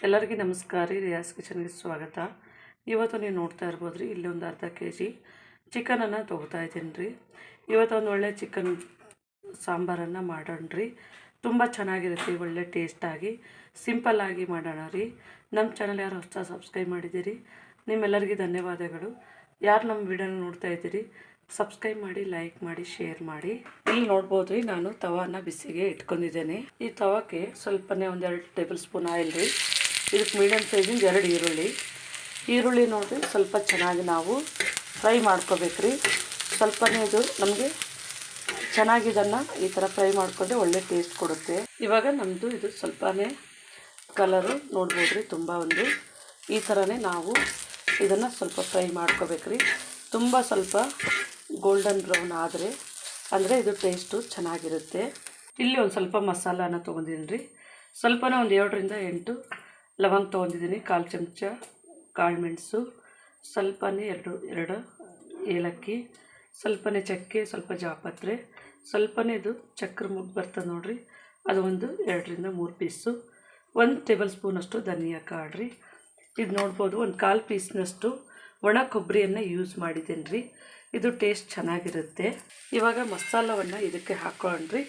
ಎಲ್ಲರಿಗೂ ನಮಸ್ಕಾರ ರೀ. ರಿಯಾಸ್ ಕಿಚನ್ಗೆ ಸ್ವಾಗತ. ಇವತ್ತು ನೀವು ನೋಡ್ತಾ ಇರ್ಬೋದು ರೀ, ಇಲ್ಲಿ ಒಂದು ಅರ್ಧ ಕೆ ಜಿ ಚಿಕನನ್ನು ತೊಗೋತಾ ಇದ್ದೀನಿ ರೀ. ಇವತ್ತು ಒಂದು ಒಳ್ಳೆ ಚಿಕನ್ ಸಾಂಬಾರನ್ನು ಮಾಡೋಣ ರೀ. ತುಂಬ ಚೆನ್ನಾಗಿರುತ್ತೆ, ಒಳ್ಳೆ ಟೇಸ್ಟಾಗಿ ಸಿಂಪಲ್ಲಾಗಿ ಮಾಡೋಣ ರೀ. ನಮ್ಮ ಚಾನಲ್ ಯಾರು ಹೊಸ ಸಬ್ಸ್ಕ್ರೈಬ್ ಮಾಡಿದ್ದೀರಿ, ನಿಮ್ಮೆಲ್ಲರಿಗೂ ಧನ್ಯವಾದಗಳು. ಯಾರು ನಮ್ಮ ವಿಡಿಯೋನ ನೋಡ್ತಾ ಇದ್ದೀರಿ, ಸಬ್ಸ್ಕ್ರೈಬ್ ಮಾಡಿ, ಲೈಕ್ ಮಾಡಿ, ಶೇರ್ ಮಾಡಿ. ಇಲ್ಲಿ ನೋಡ್ಬೋದು ರೀ, ನಾನು ತವಾನ ಬಿಸಿಗೆ ಇಟ್ಕೊಂಡಿದ್ದೇನೆ. ಈ ತವಕ್ಕೆ ಸ್ವಲ್ಪನೇ ಒಂದೆರಡು ಟೇಬಲ್ ಸ್ಪೂನ್ ಆಯಿಲ್ ರೀ. ಇದಕ್ಕೆ ಮೀಡಿಯಮ್ ಸೈಜಿಂದ 2 ಈರುಳ್ಳಿ ನೋಡಿರಿ, ಸ್ವಲ್ಪ ಚೆನ್ನಾಗಿ ನಾವು ಫ್ರೈ ಮಾಡ್ಕೋಬೇಕ್ರಿ. ಸ್ವಲ್ಪನೇ ಇದು ನಮಗೆ ಚೆನ್ನಾಗಿ ಇದನ್ನು ಈ ಥರ ಫ್ರೈ ಮಾಡಿಕೊಂಡ್ರೆ ಒಳ್ಳೆ ಟೇಸ್ಟ್ ಕೊಡುತ್ತೆ. ಇವಾಗ ನಮ್ಮದು ಇದು ಸ್ವಲ್ಪನೇ ಕಲರು ನೋಡ್ಬೋದು ರೀ, ತುಂಬ ಒಂದು ಈ ಥರನೇ ನಾವು ಇದನ್ನು ಸ್ವಲ್ಪ ಫ್ರೈ ಮಾಡ್ಕೋಬೇಕ್ರಿ. ತುಂಬ ಸ್ವಲ್ಪ ಗೋಲ್ಡನ್ ಬ್ರೌನ್ ಆದರೆ ಅಂದರೆ ಇದು ಟೇಸ್ಟು ಚೆನ್ನಾಗಿರುತ್ತೆ. ಇಲ್ಲಿ ಒಂದು ಸ್ವಲ್ಪ ಮಸಾಲಾನ ತೊಗೊಂಡಿದ್ದೀನಿ ರೀ. ಸ್ವಲ್ಪನೇ ಒಂದು 7ರಿಂದ 8 ಲವಂಗ ತೊಗೊಂಡಿದ್ದೀನಿ, 1/4 ಚಮಚ ಕಾಳು ಮೆಣಸು, ಸ್ವಲ್ಪನೇ ಎರಡು ಏಲಕ್ಕಿ, ಸ್ವಲ್ಪನೇ ಚಕ್ಕೆ, ಸ್ವಲ್ಪ ಜಾಪತ್ರೆ, ಸ್ವಲ್ಪನೇ ಇದು ಚಕ್ರ ಮುಗ್ಗು ಬರ್ತದೆ ನೋಡಿರಿ, ಅದು ಒಂದು 2ರಿಂದ 3 ಪೀಸು, 1 ಟೇಬಲ್ ಸ್ಪೂನಷ್ಟು ಧನಿಯಾ ಕಾಳು ರೀ. ಇದು ನೋಡ್ಬೋದು, ಒಂದು 1/4 ಪೀಸ್ನಷ್ಟು ಒಣ ಕೊಬ್ಬರಿಯನ್ನು ಯೂಸ್ ಮಾಡಿದ್ದೀನಿ ರೀ. ಇದು ಟೇಸ್ಟ್ ಚೆನ್ನಾಗಿರುತ್ತೆ. ಇವಾಗ ಮಸಾಲವನ್ನು ಇದಕ್ಕೆ ಹಾಕ್ಕೊಂಡ್ರಿ.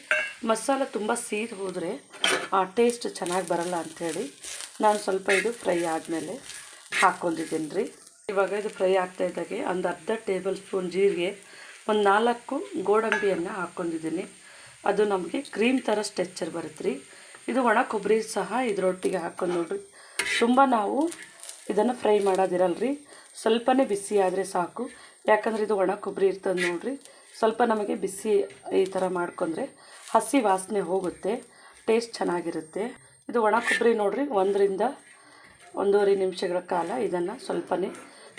ಮಸಾಲ ತುಂಬ ಸೀದ್ ಹೋದರೆ ಆ ಟೇಸ್ಟ್ ಚೆನ್ನಾಗಿ ಬರಲ್ಲ ಅಂಥೇಳಿ ನಾನು ಸ್ವಲ್ಪ ಇದು ಫ್ರೈ ಆದಮೇಲೆ ಹಾಕ್ಕೊಂಡಿದ್ದೀನಿ ರೀ. ಇವಾಗ ಇದು ಫ್ರೈ ಆಗ್ತಾಯಿದ್ದಾಗೆ ಒಂದು ಅರ್ಧ ಟೇಬಲ್ ಸ್ಪೂನ್ ಜೀರಿಗೆ, ಒಂದು 4 ಗೋಡಂಬಿಯನ್ನು ಹಾಕ್ಕೊಂಡಿದ್ದೀನಿ. ಅದು ನಮಗೆ ಕ್ರೀಮ್ ಥರ ಸ್ಟ್ರೆಚ್ಚರ್ ಬರುತ್ತೆ ರೀ. ಇದು ಒಣ ಕೊಬ್ಬರಿ ಸಹ ಇದರೊಟ್ಟಿಗೆ ಹಾಕ್ಕೊಂಡು ನೋಡಿರಿ. ತುಂಬ ನಾವು ಇದನ್ನು ಫ್ರೈ ಮಾಡೋದಿರಲ್ಲ ರೀ, ಸ್ವಲ್ಪನೇ ಬಿಸಿ ಆದರೆ ಸಾಕು. ಯಾಕಂದರೆ ಇದು ಒಣ ಕೊಬ್ಬರಿ ಇರ್ತದೆ ನೋಡಿರಿ, ಸ್ವಲ್ಪ ನಮಗೆ ಬಿಸಿ ಈ ಥರ ಮಾಡ್ಕೊಂಡ್ರೆ ಹಸಿ ವಾಸನೆ ಹೋಗುತ್ತೆ, ಟೇಸ್ಟ್ ಚೆನ್ನಾಗಿರುತ್ತೆ. ಇದು ಒಣ ಕೊಬ್ಬರಿ ನೋಡಿರಿ, 1ರಿಂದ 1.5 ನಿಮಿಷಗಳ ಕಾಲ ಇದನ್ನು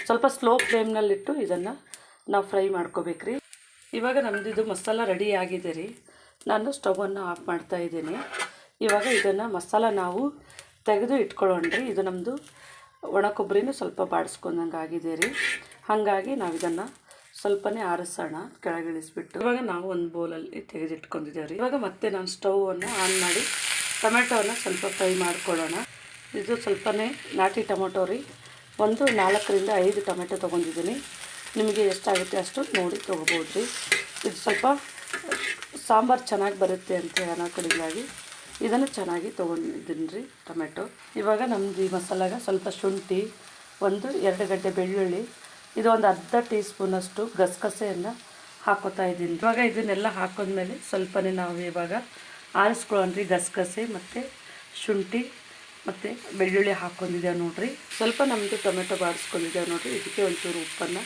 ಸ್ವಲ್ಪ ಸ್ಲೋ ಫ್ಲೇಮ್ನಲ್ಲಿಟ್ಟು ಇದನ್ನು ನಾವು ಫ್ರೈ ಮಾಡ್ಕೋಬೇಕ್ರಿ. ಇವಾಗ ನಮ್ಮದು ಇದು ಮಸಾಲ ರೆಡಿ ಆಗಿದೆ ರೀ. ನಾನು ಸ್ಟವನ್ನು ಆಫ್ ಮಾಡ್ತಾಯಿದ್ದೀನಿ. ಇವಾಗ ಇದನ್ನು ಮಸಾಲ ನಾವು ತೆಗೆದು ಇಟ್ಕೊಳ್ಳೋಣ್ರಿ. ಇದು ನಮ್ಮದು ಒಣ ಕೊಬ್ಬರಿನೂ ಸ್ವಲ್ಪ ಬಾಡಿಸ್ಕೊಂಡಂಗೆ ಆಗಿದೆ ರೀ. ಹಾಗಾಗಿ ನಾವು ಇದನ್ನು ಸ್ವಲ್ಪನೇ ಆರಿಸೋಣ, ಕೆಳಗಿಳಿಸ್ಬಿಟ್ಟು. ಇವಾಗ ನಾವು ಒಂದು ಬೌಲಲ್ಲಿ ತೆಗೆದಿಟ್ಕೊಂಡಿದ್ದೇವೆ ರೀ. ಇವಾಗ ಮತ್ತೆ ನಾನು ಸ್ಟವನ್ನು ಆನ್ ಮಾಡಿ ಟೊಮೆಟೊವನ್ನು ಸ್ವಲ್ಪ ಫ್ರೈ ಮಾಡ್ಕೊಳ್ಳೋಣ. ಇದು ಸ್ವಲ್ಪನೇ ನಾಟಿ ಟೊಮೊಟೊ ರೀ, ಒಂದು 4ರಿಂದ 5 ಟೊಮೆಟೊ ತೊಗೊಂಡಿದ್ದೀನಿ. ನಿಮಗೆ ಎಷ್ಟಾಗುತ್ತೆ ಅಷ್ಟು ನೋಡಿ ತೊಗೋಬೋದು ರೀ. ಇದು ಸ್ವಲ್ಪ ಸಾಂಬಾರು ಚೆನ್ನಾಗಿ ಬರುತ್ತೆ ಅಂತ ಅನ್ನೋ ಕಡೆಗಾಗಿ ಇದನ್ನು ಚೆನ್ನಾಗಿ ತೊಗೊಂಡಿದ್ದೀನಿ ರೀ ಟೊಮೆಟೊ. ಇವಾಗ ನಮ್ಮದು ಈ ಮಸಾಲಾಗ ಸ್ವಲ್ಪ ಶುಂಠಿ, 2 ಗಡ್ಡೆ ಬೆಳ್ಳುಳ್ಳಿ, ಇದು ಒಂದು ಅರ್ಧ ಟೀ ಸ್ಪೂನಷ್ಟು ಗಸಗಸೆಯನ್ನು ಹಾಕೋತಾ ಇದ್ದೀನಿ. ಇವಾಗ ಇದನ್ನೆಲ್ಲ ಹಾಕಿದ್ಮೇಲೆ ಸ್ವಲ್ಪನೇ ನಾವು ಇವಾಗ ಆರಿಸ್ಕೊಳ್ಳೋಣ್ರಿ. ಗಸಗಸೆ ಮತ್ತು ಶುಂಠಿ ಮತ್ತು ಬೆಳ್ಳುಳ್ಳಿ ಹಾಕ್ಕೊಂಡಿದ್ದೇವೆ ನೋಡಿರಿ. ಸ್ವಲ್ಪ ನಮ್ಮದು ಟೊಮೆಟೊ ಬಾಡಿಸ್ಕೊಂಡಿದ್ದೇವೆ ನೋಡಿರಿ. ಇದಕ್ಕೆ ಒಂಚೂರು ಉಪ್ಪನ್ನು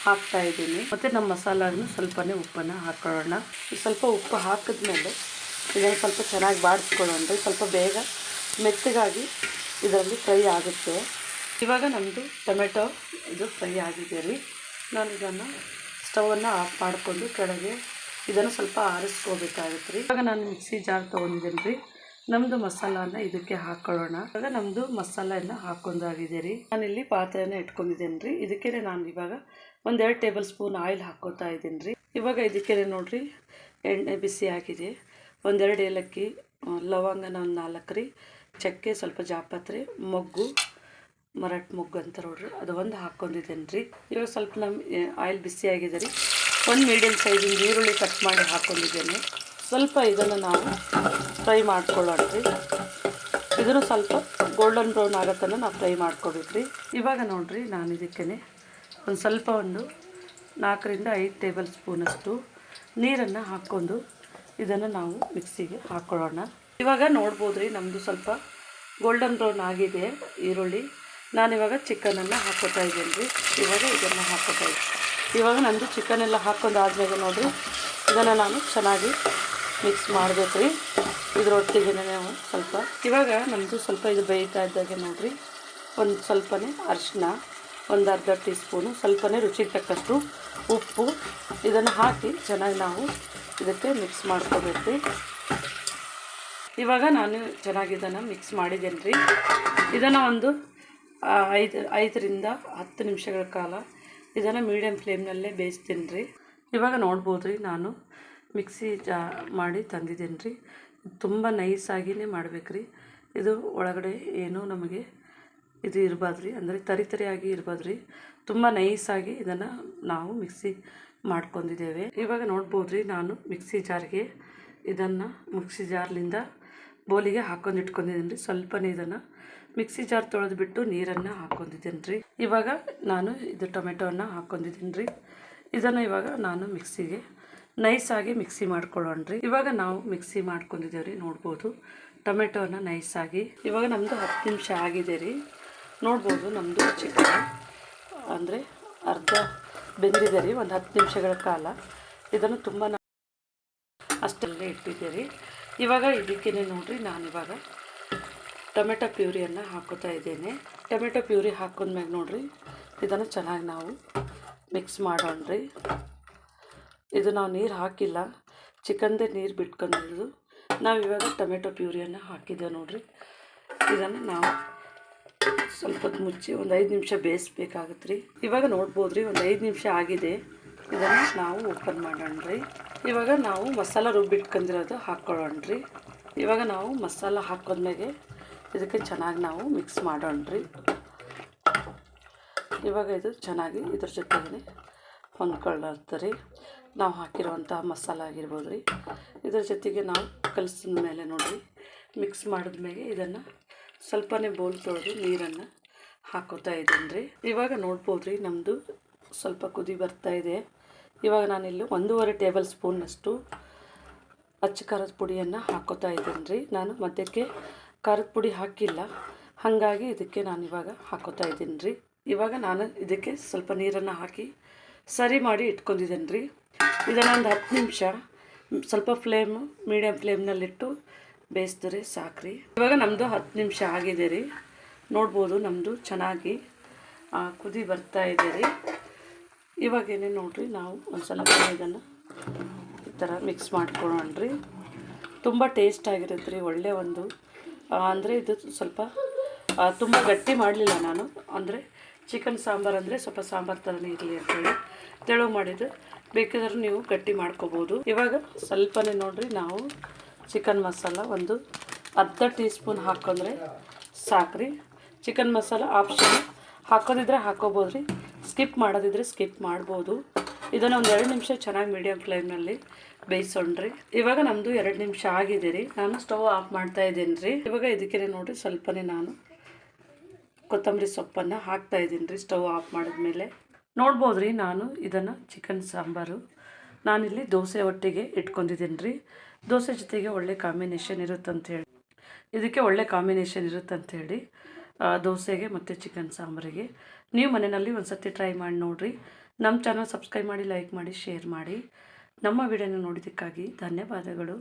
ಹಾಕ್ತಾಯಿದ್ದೀನಿ. ಮತ್ತು ನಮ್ಮ ಮಸಾಲಾಗೂ ಸ್ವಲ್ಪನೇ ಉಪ್ಪನ್ನು ಹಾಕ್ಕೊಳ್ಳೋಣ. ಸ್ವಲ್ಪ ಉಪ್ಪು ಹಾಕಿದ್ಮೇಲೆ ಇದನ್ನು ಸ್ವಲ್ಪ ಚೆನ್ನಾಗಿ ಬಾಡಿಸ್ಕೊಳ್ಳೋಣ್ರಿ. ಸ್ವಲ್ಪ ಬೇಗ ಮೆತ್ತಗಾಗಿ ಇದರಲ್ಲಿ ಫ್ರೈ ಆಗುತ್ತೆ. ಇವಾಗ ನಮ್ಮದು ಟೊಮೆಟೊ ಇದು ಫ್ರೈ ಆಗಿದೆ ರೀ. ನಾನು ಇದನ್ನು ಸ್ಟವನ್ನು ಆಫ್ ಮಾಡಿಕೊಂಡು ಕೆಳಗೆ ಇದನ್ನು ಸ್ವಲ್ಪ ಆರಿಸ್ಕೋಬೇಕಾಗುತ್ತೆ ರೀ. ಇವಾಗ ನಾನು ಮಿಕ್ಸಿ ಜಾರ್ ತೊಗೊಂಡಿದ್ದೀನಿ ರೀ. ನಮ್ಮದು ಮಸಾಲಾನ ಇದಕ್ಕೆ ಹಾಕ್ಕೊಳ್ಳೋಣ. ಇವಾಗ ನಮ್ಮದು ಮಸಾಲೆಯನ್ನು ಹಾಕ್ಕೊಂಡಾಗಿದೆ ರೀ. ನಾನಿಲ್ಲಿ ಪಾತ್ರೆಯನ್ನು ಇಟ್ಕೊಂಡಿದ್ದೀನಿ ರೀ. ಇದಕ್ಕೆ ನಾನು ಇವಾಗ 1-2 ಟೇಬಲ್ ಸ್ಪೂನ್ ಆಯಿಲ್ ಹಾಕ್ಕೋತಾ ಇದ್ದೀನಿ ರೀ. ಇವಾಗ ಇದಕ್ಕೆ ನೋಡಿರಿ, ಎಣ್ಣೆ ಬಿಸಿ ಆಗಿದೆ. 1-2 ಏಲಕ್ಕಿ, ಲವಂಗನ ಒಂದು 4 ರೀ, ಚಕ್ಕೆ, ಸ್ವಲ್ಪ ಜಾಪತ್ರೆ, ಮೊಗ್ಗು, ಮರಾಠಿ ಮೊಗ್ಗು ಅಂತ ನೋಡ್ರಿ, ಅದು ಒಂದು ಹಾಕ್ಕೊಂಡಿದ್ದೇನೆ ರೀ. ಇವಾಗ ಸ್ವಲ್ಪ ನಮ್ಮ ಆಯಿಲ್ ಬಿಸಿ ಆಗಿದೆ ರೀ. 1 ಮೀಡಿಯಮ್ ಸೈಜಿಂದ ಈರುಳ್ಳಿ ಕಟ್ ಮಾಡಿ ಹಾಕ್ಕೊಂಡಿದ್ದೇನೆ. ಸ್ವಲ್ಪ ಇದನ್ನು ನಾವು ಫ್ರೈ ಮಾಡ್ಕೊಳ್ಳೋಣ ರೀ. ಇದನ್ನು ಸ್ವಲ್ಪ ಗೋಲ್ಡನ್ ಬ್ರೌನ್ ಆಗೋತನ ನಾವು ಫ್ರೈ ಮಾಡ್ಕೋಬೇಕು ರೀ. ಇವಾಗ ನೋಡಿರಿ, ನಾನು ಇದಕ್ಕೆ ಒಂದು 4ರಿಂದ 5 ಟೇಬಲ್ ಸ್ಪೂನಷ್ಟು ನೀರನ್ನು ಹಾಕ್ಕೊಂಡು ಇದನ್ನು ನಾವು ಮಿಕ್ಸಿಗೆ ಹಾಕ್ಕೊಳ್ಳೋಣ. ಇವಾಗ ನೋಡ್ಬೋದು ರೀ, ನಮ್ಮದು ಸ್ವಲ್ಪ ಗೋಲ್ಡನ್ ಬ್ರೌನ್ ಆಗಿದೆ ಈರುಳ್ಳಿ. ನಾನಿವಾಗ ಚಿಕನನ್ನು ಹಾಕ್ಕೋತಾ ಇದ್ದೀನಿ ರೀ. ಇವಾಗ ಇದನ್ನು ಹಾಕ್ಕೋತಾ ಇದ್ದೀನಿ. ಇವಾಗ ನಂದು ಚಿಕನೆಲ್ಲ ಹಾಕ್ಕೊಂಡಾದ್ಮೇಲೆ ನೋಡಿರಿ, ಇದನ್ನು ನಾನು ಚೆನ್ನಾಗಿ ಮಿಕ್ಸ್ ಮಾಡಬೇಕು ರೀ. ಇದರೊಟ್ಟಿಗೆ ನಾವು ಸ್ವಲ್ಪ ಇವಾಗ ನಮ್ಮದು ಸ್ವಲ್ಪ ಇದು ಬೇಯ್ತಾ ಇದ್ದಾಗೆ ನೋಡಿರಿ, ಒಂದು ಸ್ವಲ್ಪನೇ ಅರಿಶಿನ, ಒಂದು ಅರ್ಧ ಟೀ ಸ್ಪೂನು, ಸ್ವಲ್ಪನೇ ರುಚಿಗೆ ತಕ್ಕಷ್ಟು ಉಪ್ಪು, ಇದನ್ನು ಹಾಕಿ ಚೆನ್ನಾಗಿ ನಾವು ಇದಕ್ಕೆ ಮಿಕ್ಸ್ ಮಾಡ್ಕೋಬೇಕು ರೀ. ಇವಾಗ ನಾನು ಚೆನ್ನಾಗಿ ಇದನ್ನು ಮಿಕ್ಸ್ ಮಾಡಿದ್ದೇನೆ ರೀ. ಇದನ್ನು ಒಂದು 5ರಿಂದ 10 ನಿಮಿಷಗಳ ಕಾಲ ಇದನ್ನು ಮೀಡಿಯಮ್ ಫ್ಲೇಮ್ನಲ್ಲೇ ಬೇಯಿಸ್ತೀನಿ ರೀ. ಇವಾಗ ನೋಡ್ಬೋದು ರೀ, ನಾನು ಮಿಕ್ಸಿ ಮಾಡಿ ತಂದಿದ್ದೀನಿ ರೀ. ತುಂಬ ನೈಸಾಗಿಯೇ ಮಾಡ್ಬೇಕು ರೀ. ಇದು ಒಳಗಡೆ ಏನೂ ನಮಗೆ ಇದು ಇರಬಾರ್ದು ರೀ, ಅಂದರೆ ತರಿಯಾಗಿ ಇರಬಾರ್ದು ರೀ. ತುಂಬ ನೈಸಾಗಿ ಇದನ್ನು ನಾವು ಮಿಕ್ಸಿ ಮಾಡ್ಕೊಂಡಿದ್ದೇವೆ. ಇವಾಗ ನೋಡ್ಬೋದು ರೀ, ನಾನು ಮಿಕ್ಸಿ ಜಾರ್ಗೆ ಇದನ್ನು ಮಿಕ್ಸಿ ಜಾರ್ಲಿಂದ ಬೋಲಿಗೆ ಹಾಕೊಂಡು ಇಟ್ಕೊಂಡಿದ್ದೀನಿ ರೀ. ಸ್ವಲ್ಪನೇ ಇದನ್ನು ಮಿಕ್ಸಿ ಜಾರ್ ತೊಳೆದ್ಬಿಟ್ಟು ನೀರನ್ನು ಹಾಕ್ಕೊಂಡಿದ್ದೀನಿ ರೀ. ಇವಾಗ ನಾನು ಇದು ಟೊಮೆಟೊವನ್ನು ಹಾಕ್ಕೊಂಡಿದ್ದೀನಿ ರೀ. ಇದನ್ನು ಇವಾಗ ನಾನು ಮಿಕ್ಸಿಗೆ ನೈಸಾಗಿ ಮಿಕ್ಸಿ ಮಾಡ್ಕೊಳ್ಳೋಣ ರೀ. ಇವಾಗ ನಾವು ಮಿಕ್ಸಿ ಮಾಡ್ಕೊಂಡಿದ್ದೇವೆ ರೀ, ನೋಡ್ಬೋದು ಟೊಮೆಟೊನ ನೈಸಾಗಿ. ಇವಾಗ ನಮ್ಮದು 10 ನಿಮಿಷ ಆಗಿದೆ ರೀ. ನೋಡ್ಬೋದು ನಮ್ಮದು ಚಿಕನ್ ಅಂದರೆ ಅರ್ಧ ಬೆಂದಿದೆ ರೀ. ಒಂದು 10 ನಿಮಿಷಗಳ ಕಾಲ ಇದನ್ನು ತುಂಬ ಅಷ್ಟಲ್ಲೇ ಇಟ್ಟಿದ್ದೀರಿ. ಇವಾಗ ಇದಕ್ಕೇ ನೋಡಿರಿ, ನಾನಿವಾಗ ಟೊಮೆಟೊ ಪ್ಯೂರಿಯನ್ನು ಹಾಕೋತಾ ಇದ್ದೇನೆ. ಟೊಮೆಟೊ ಪ್ಯೂರಿ ಹಾಕೊಂಡ್ಮ್ಯಾಗ ನೋಡಿರಿ, ಇದನ್ನು ಚೆನ್ನಾಗಿ ನಾವು ಮಿಕ್ಸ್ ಮಾಡೋಣ ರೀ. ಇದು ನಾವು ನೀರು ಹಾಕಿಲ್ಲ, ಚಿಕನ್ದೇ ನೀರು ಬಿಟ್ಕೊಂಡಿದ್ದು. ನಾವು ಇವಾಗ ಟೊಮೆಟೊ ಪ್ಯೂರಿಯನ್ನು ಹಾಕಿದ್ದೇವೆ ನೋಡಿರಿ. ಇದನ್ನು ನಾವು ಸ್ವಲ್ಪ ಹೊತ್ತು ಮುಚ್ಚಿ ಒಂದು 5 ನಿಮಿಷ ಬೇಯಿಸ್ಬೇಕಾಗತ್ತೆ ರೀ. ಇವಾಗ ನೋಡ್ಬೋದು ರೀ, ಒಂದು 5 ನಿಮಿಷ ಆಗಿದೆ. ಇದನ್ನು ನಾವು ಓಪನ್ ಮಾಡೋಣ ರೀ. ಇವಾಗ ನಾವು ಮಸಾಲ ರುಬ್ಬಿಟ್ಕೊಂಡಿರೋದು ಹಾಕ್ಕೊಳ್ಳೋಣ ರೀ. ಇವಾಗ ನಾವು ಮಸಾಲ ಹಾಕೋದ್ಮೇಲೆ ಇದಕ್ಕೆ ಚೆನ್ನಾಗಿ ನಾವು ಮಿಕ್ಸ್ ಮಾಡೋಣ ರೀ. ಇವಾಗ ಇದು ಚೆನ್ನಾಗಿ ಇದ್ರ ಜೊತೆಗೆ ಹೊಂದ್ಕೊಳ್ಳುತ್ತೆ. ನಾವು ಹಾಕಿರುವಂಥ ಮಸಾಲ ಆಗಿರ್ಬೋದು ರೀ. ಇದ್ರ ಜೊತೆಗೆ ನಾವು ಕಲಿಸಿದ ಮೇಲೆ ನೋಡಿರಿ, ಮಿಕ್ಸ್ ಮಾಡಿದ್ಮೇಲೆ ಇದನ್ನು ಸ್ವಲ್ಪನೇ ಬೋಲ್ ತೊಳೆದು ನೀರನ್ನು ಹಾಕೋತಾ ಇದ್ದೀನಿ ರೀ. ಇವಾಗ ನೋಡ್ಬೋದು ರೀ, ನಮ್ಮದು ಸ್ವಲ್ಪ ಕುದಿ ಬರ್ತಾಯಿದೆ. ಇವಾಗ ನಾನಿಲ್ಲಿ 1.5 ಟೇಬಲ್ ಸ್ಪೂನ್ನಷ್ಟು ಅಚ್ಚ ಖಾರದ ಪುಡಿಯನ್ನು ಹಾಕೋತಾ ಇದ್ದೀನಿ ರೀ. ನಾನು ಮಧ್ಯಕ್ಕೆ ಖಾರದ ಪುಡಿ ಹಾಕಿಲ್ಲ, ಹಾಗಾಗಿ ಇದಕ್ಕೆ ನಾನು ಇವಾಗ ಹಾಕೋತಾ ಇದ್ದೀನಿ ರೀ. ಇವಾಗ ನಾನು ಇದಕ್ಕೆ ಸ್ವಲ್ಪ ನೀರನ್ನು ಹಾಕಿ ಸರಿ ಮಾಡಿ ಇಟ್ಕೊಂಡಿದ್ದೀನಿ ರೀ. ಇದನ್ನು ಒಂದು 10 ನಿಮಿಷ ಸ್ವಲ್ಪ ಮೀಡಿಯಮ್ ಫ್ಲೇಮ್ನಲ್ಲಿಟ್ಟು ಬೇಯಿಸಿದ್ರೆ ಸಾಕ್ರಿ. ಇವಾಗ ನಮ್ಮದು 10 ನಿಮಿಷ ಆಗಿದೆ ರೀ. ನೋಡ್ಬೋದು ನಮ್ಮದು ಚೆನ್ನಾಗಿ ಕುದಿ ಬರ್ತಾ ಇದೆ ರೀ. ಇವಾಗ ಏನೇನು ನೋಡಿರಿ, ನಾವು ಒಂದು ಸ್ವಲ್ಪ ಇದನ್ನು ಈ ಥರ ಮಿಕ್ಸ್ ಮಾಡ್ಕೊಳ್ಳೋಣ ರೀ. ತುಂಬ ಟೇಸ್ಟಾಗಿರುತ್ತೆ ರೀ. ಒಳ್ಳೆಯ ಒಂದು ಅಂದರೆ ಇದು ಸ್ವಲ್ಪ ತುಂಬ ಗಟ್ಟಿ ಮಾಡಲಿಲ್ಲ ನಾನು, ಅಂದರೆ ಚಿಕನ್ ಸಾಂಬಾರು ಅಂದರೆ ಸ್ವಲ್ಪ ಸಾಂಬಾರು ಥರನೇ ಇರಲಿ ಅಂತೇಳಿ ತೆಳು ಮಾಡಿದ್ದು. ಬೇಕಾದ್ರೆ ನೀವು ಗಟ್ಟಿ ಮಾಡ್ಕೋಬೋದು. ಇವಾಗ ಸ್ವಲ್ಪನೇ ನೋಡಿರಿ, ನಾವು ಚಿಕನ್ ಮಸಾಲ ಒಂದು ಅರ್ಧ ಟೀ ಸ್ಪೂನ್ ಹಾಕೊಂಡ್ರೆ ಸಾಕ್ರಿ. ಚಿಕನ್ ಮಸಾಲ ಆಪ್ಷನ್, ಹಾಕೋದಿದ್ರೆ ಹಾಕೋಬೋದು ರೀ, ಸ್ಕಿಪ್ ಮಾಡೋದಿದ್ರೆ ಸ್ಕಿಪ್ ಮಾಡ್ಬೋದು. ಇದನ್ನು ಒಂದು 2 ನಿಮಿಷ ಚೆನ್ನಾಗಿ ಮೀಡಿಯಮ್ ಫ್ಲೇಮ್ನಲ್ಲಿ ಬೇಯಿಸೋಣ್ರಿ. ಇವಾಗ ನಮ್ಮದು 2 ನಿಮಿಷ ಆಗಿದೆ ರೀ. ನಾನು ಸ್ಟವ್ ಆಫ್ ಮಾಡ್ತಾ ಇದ್ದೀನಿ ರೀ. ಇವಾಗ ಇದಕ್ಕೆ ನೋಡಿರಿ, ಸ್ವಲ್ಪನೇ ನಾನು ಕೊತ್ತಂಬರಿ ಸೊಪ್ಪನ್ನು ಹಾಕ್ತಾ ಇದ್ದೀನಿ ರೀ ಸ್ಟವ್ ಆಫ್ ಮಾಡಿದ್ಮೇಲೆ. ನೋಡ್ಬೋದು ರೀ, ನಾನು ಇದನ್ನು ಚಿಕನ್ ಸಾಂಬಾರು ನಾನಿಲ್ಲಿ ದೋಸೆ ಒಟ್ಟಿಗೆ ಇಟ್ಕೊಂಡಿದ್ದೀನಿ ರೀ. ದೋಸೆ ಜೊತೆಗೆ ಒಳ್ಳೆ ಕಾಂಬಿನೇಷನ್ ಇರುತ್ತಂತೇಳಿ, ಇದಕ್ಕೆ ಒಳ್ಳೆ ಕಾಂಬಿನೇಷನ್ ಇರುತ್ತಂತೇಳಿ ದೋಸೆಗೆ ಮತ್ತು ಚಿಕನ್ ಸಾಂಬಾರಿಗೆ ನೀವು ಮನೆಯಲ್ಲಿ ಒಂದು ಸರ್ತಿ ಟ್ರೈ ಮಾಡಿ ನೋಡಿರಿ. ನಮ್ಮ ಚಾನಲ್ ಸಬ್ಸ್ಕ್ರೈಬ್ ಮಾಡಿ, ಲೈಕ್ ಮಾಡಿ, ಶೇರ್ ಮಾಡಿ. ನಮ್ಮ ವಿಡಿಯೋನ ನೋಡಿದ್ದಕ್ಕಾಗಿ ಧನ್ಯವಾದಗಳು.